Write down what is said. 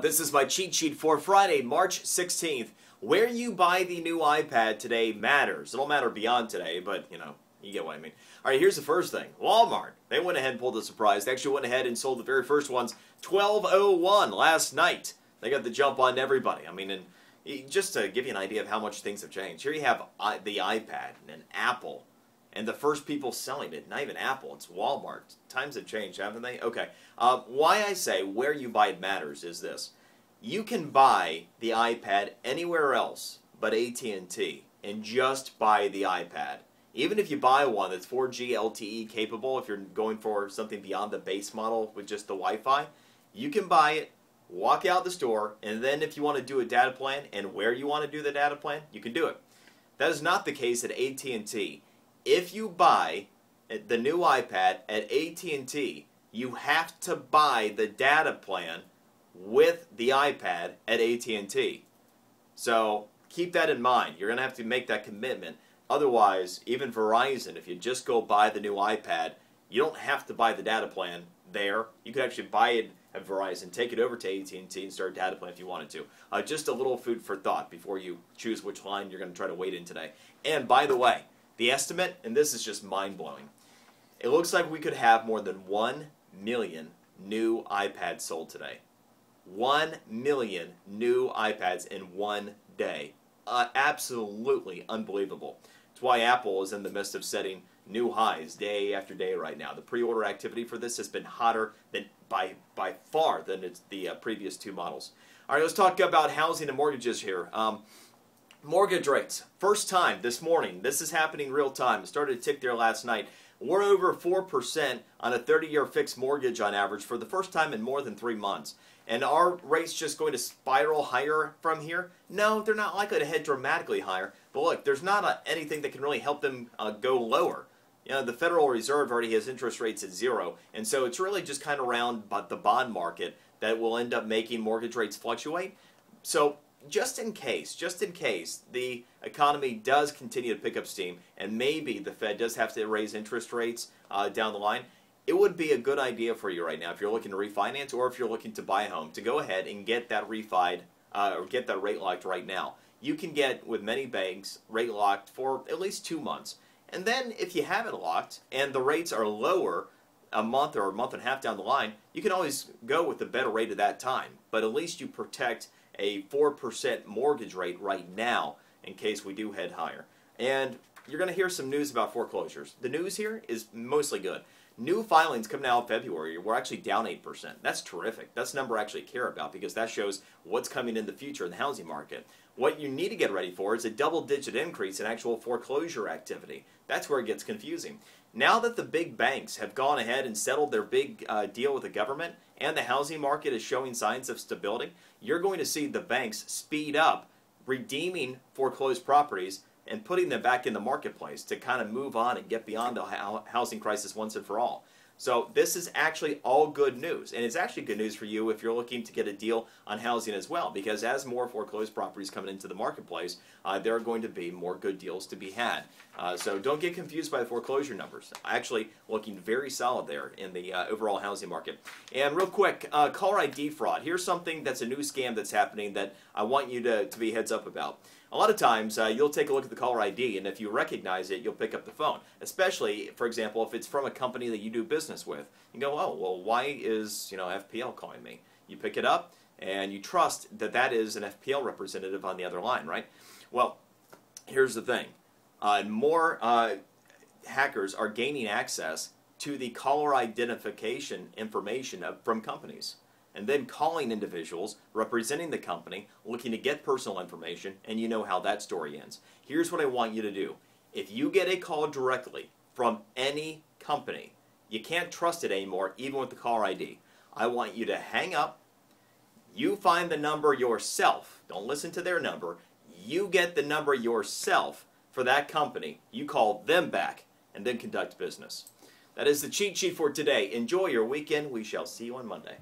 This is my cheat sheet for Friday, March 16th. Where you buy the new iPad today matters. It'll matter beyond today, but, you get what I mean. All right, here's the first thing. Walmart. They went ahead and pulled a surprise. They actually went ahead and sold the very first ones, 12:01 last night. They got the jump on everybody. I mean, and just to give you an idea of how much things have changed, here you have the iPad and Apple, and the first people selling it, not even Apple, it's Walmart. Times have changed, haven't they? Okay. Why I say where you buy it matters is this. You can buy the iPad anywhere else but AT&T and just buy the iPad. Even if you buy one that's 4G LTE capable, if you're going for something beyond the base model with just the Wi-Fi, you can buy it, walk out the store, and then if you want to do a data plan and where you want to do the data plan, you can do it. That is not the case at AT&T. If you buy the new iPad at AT&T, you have to buy the data plan with the iPad at AT&T. So keep that in mind. You're going to have to make that commitment. Otherwise, even Verizon, if you just go buy the new iPad, you don't have to buy the data plan there. You could actually buy it at Verizon, take it over to AT&T and start a data plan if you wanted to. Just a little food for thought before you choose which line you're going to try to wait in today. And by the way, the estimate, and this is just mind-blowing, it looks like we could have more than 1 million new iPads sold today. 1 million new iPads in one day. Absolutely unbelievable. It's why Apple is in the midst of setting new highs day after day right now. The pre-order activity for this has been hotter than by far than the previous two models. All right, let's talk about housing and mortgages here. Mortgage rates. First time this morning. This is happening real time. It started to tick there last night. We're over 4% on a 30-year fixed mortgage on average for the first time in more than 3 months. And are rates just going to spiral higher from here? No, they're not likely to head dramatically higher. But look, there's not anything that can really help them go lower. The Federal Reserve already has interest rates at 0. And so it's really just kind of around the bond market that will end up making mortgage rates fluctuate. So just in case the economy does continue to pick up steam and maybe the Fed does have to raise interest rates down the line, it would be a good idea for you right now if you're looking to refinance or if you're looking to buy a home to go ahead and get that refied or get that rate locked right now. You can get, with many banks, rate locked for at least 2 months. And then if you have it locked and the rates are lower a month or a month and a half down the line, you can always go with the better rate at that time. But at least you protect a 4% mortgage rate right now in case we do head higher. And you're going to hear some news about foreclosures. The news here is mostly good. New filings coming out in February, we're actually down 8%. That's terrific. That's a number I actually care about because that shows what's coming in the future in the housing market. What you need to get ready for is a double-digit increase in actual foreclosure activity. That's where it gets confusing. Now that the big banks have gone ahead and settled their big deal with the government and the housing market is showing signs of stability, you're going to see the banks speed up redeeming foreclosed properties and putting them back in the marketplace to kind of move on and get beyond the housing crisis once and for all. So this is actually all good news, and it's actually good news for you if you're looking to get a deal on housing as well, because as more foreclosed properties come into the marketplace, there are going to be more good deals to be had. So don't get confused by the foreclosure numbers. Actually looking very solid there in the overall housing market. And real quick, caller ID fraud. Here's something that's a new scam that's happening that I want you to be heads up about. A lot of times, you'll take a look at the caller ID, and if you recognize it, you'll pick up the phone. Especially, for example, if it's from a company that you do business with. You go, oh, well, why is FPL calling me? You pick it up, and you trust that that is an FPL representative on the other line, right? Well, here's the thing. More hackers are gaining access to the caller identification information from companies, and then calling individuals representing the company looking to get personal information, and you know how that story ends. Here's what I want you to do. If you get a call directly from any company, you can't trust it anymore, even with the caller ID. I want you to hang up, you find the number yourself, don't listen to their number, you get the number yourself for that company, you call them back, and then conduct business. That is the cheat sheet for today. Enjoy your weekend. We shall see you on Monday.